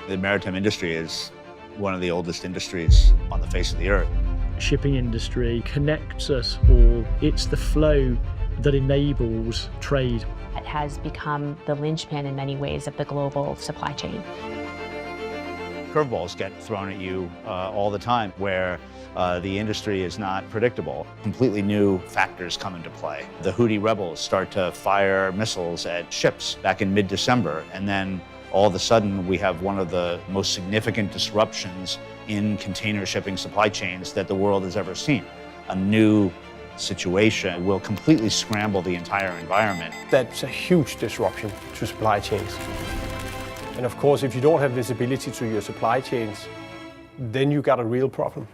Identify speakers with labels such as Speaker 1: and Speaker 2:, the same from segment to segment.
Speaker 1: The maritime industry is one of the oldest industries on the face of the earth.
Speaker 2: Shipping industry connects us all. It's the flow that enables trade.
Speaker 3: It has become the linchpin in many ways of the global supply chain.
Speaker 1: Curveballs get thrown at you all the time where the industry is not predictable. Completely new factors come into play. The Houthi rebels start to fire missiles at ships back in mid-December, and then all of a sudden we have one of the most significant disruptions in container shipping supply chains that the world has ever seen. A new situation will completely scramble the entire environment.
Speaker 4: That's a huge disruption to supply chains. And of course, if you don't have visibility to your supply chains, then you got a real problem.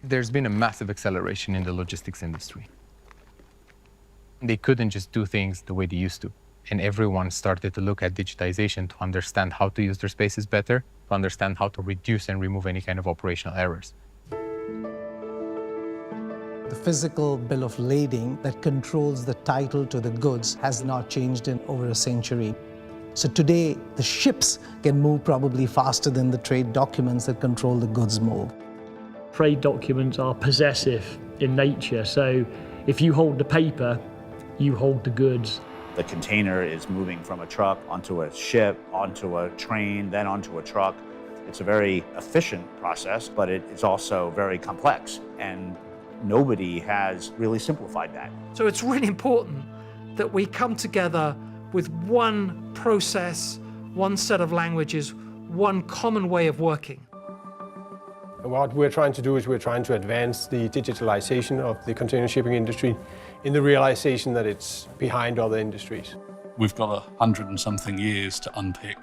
Speaker 5: There's been a massive acceleration in the logistics industry. They couldn't just do things the way they used to. And everyone started to look at digitization to understand how to use their spaces better, to understand how to reduce and remove any kind of operational errors.
Speaker 6: The physical bill of lading that controls the title to the goods has not changed in over a century. So today, the ships can move probably faster than the trade documents that control the goods move.
Speaker 2: Trade documents are possessive in nature, so if you hold the paper, you hold the goods.
Speaker 1: The container is moving from a truck onto a ship, onto a train, then onto a truck. It's a very efficient process, but it is also very complex, and nobody has really simplified that.
Speaker 7: So it's really important that we come together with one process, one set of languages, one common way of working.
Speaker 4: What we're trying to do is we're trying to advance the digitalization of the container shipping industry in the realization that it's behind other industries.
Speaker 8: We've got 100 and something years to unpick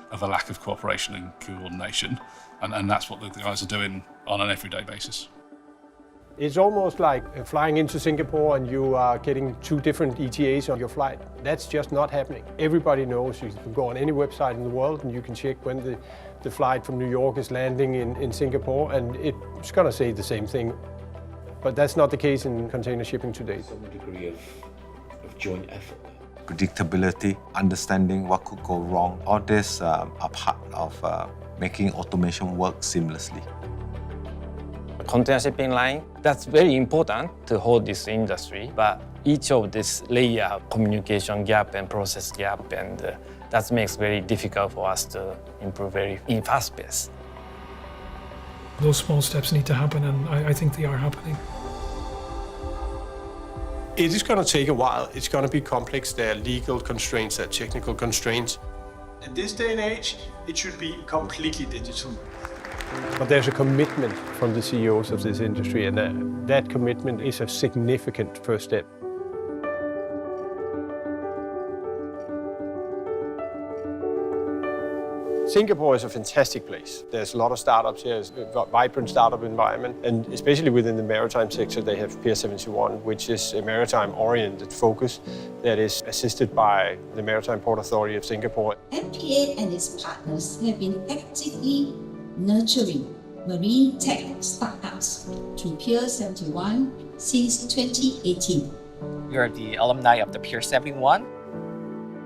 Speaker 8: of a lack of cooperation and coordination, and that's what the guys are doing on an everyday basis.
Speaker 4: It's almost like flying into Singapore and you are getting 2 different ETAs on your flight. That's just not happening. Everybody knows you can go on any website in the world and you can check when the flight from New York is landing in Singapore, and it's going to say the same thing. But that's not the case in container shipping today.
Speaker 9: Some degree of joint effort.
Speaker 10: Predictability, understanding what could go wrong, all this are part of making automation work seamlessly.
Speaker 11: Container shipping line, that's very important to hold this industry, but each of this layer, communication gap and process gap, and that makes it very difficult for us to improve in fast pace.
Speaker 7: Those small steps need to happen, and I think they are happening.
Speaker 4: It is going to take a while. It's going to be complex. There are legal constraints, there are technical constraints. In this day and age, it should be completely digital. But there's a commitment from the CEOs of this industry, and that commitment is a significant first step. Singapore is a fantastic place. There's a lot of startups here, it's a vibrant startup environment, and especially within the maritime sector, they have Pier 71, which is a maritime-oriented focus that is assisted by the Maritime Port Authority of Singapore.
Speaker 12: MPA and its partners have been actively nurturing marine tech startups through Pier 71 since 2018.
Speaker 13: We are the alumni of the Pier 71.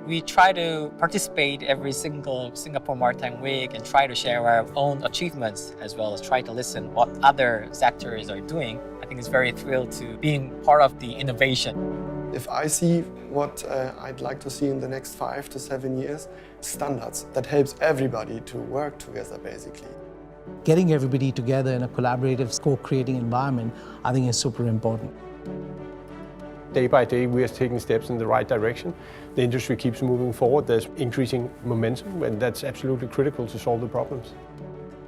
Speaker 13: We try to participate every single Singapore Maritime Week and try to share our own achievements, as well as try to listen what other sectors are doing. I think it's very thrilled to being part of the innovation.
Speaker 14: If I see what I'd like to see in the next 5 to 7 years, standards that helps everybody to work together, basically.
Speaker 6: Getting everybody together in a collaborative, co-creating environment, I think is super important.
Speaker 4: Day by day, we are taking steps in the right direction. The industry keeps moving forward. There's increasing momentum, and that's absolutely critical to solve the problems.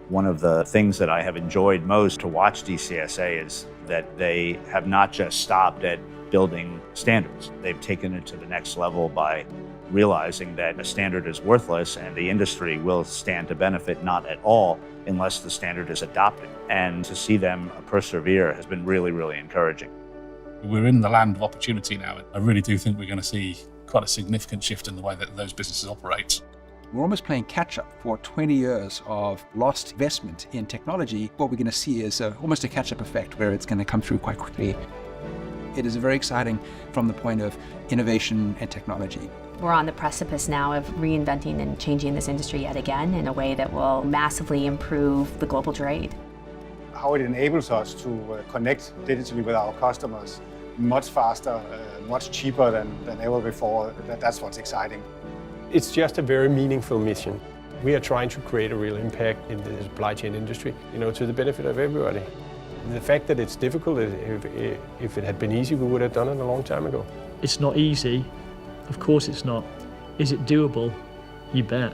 Speaker 1: One of the things that I have enjoyed most to watch DCSA is that they have not just stopped at building standards. They've taken it to the next level by realizing that a standard is worthless and the industry will stand to benefit not at all unless the standard is adopted. And to see them persevere has been really, really encouraging.
Speaker 8: We're in the land of opportunity now. I really do think we're going to see quite a significant shift in the way that those businesses operate.
Speaker 15: We're almost playing catch-up for 20 years of lost investment in technology. What we're going to see is almost a catch-up effect where it's going to come through quite quickly. It is very exciting from the point of innovation and technology.
Speaker 3: We're on the precipice now of reinventing and changing this industry yet again in a way that will massively improve the global trade.
Speaker 16: How it enables us to connect digitally with our customers much faster, much cheaper than ever before. That's what's exciting.
Speaker 4: It's just a very meaningful mission. We are trying to create a real impact in the supply chain industry, to the benefit of everybody. The fact that it's difficult, if it had been easy, we would have done it a long time ago.
Speaker 2: It's not easy. Of course it's not. Is it doable? You bet.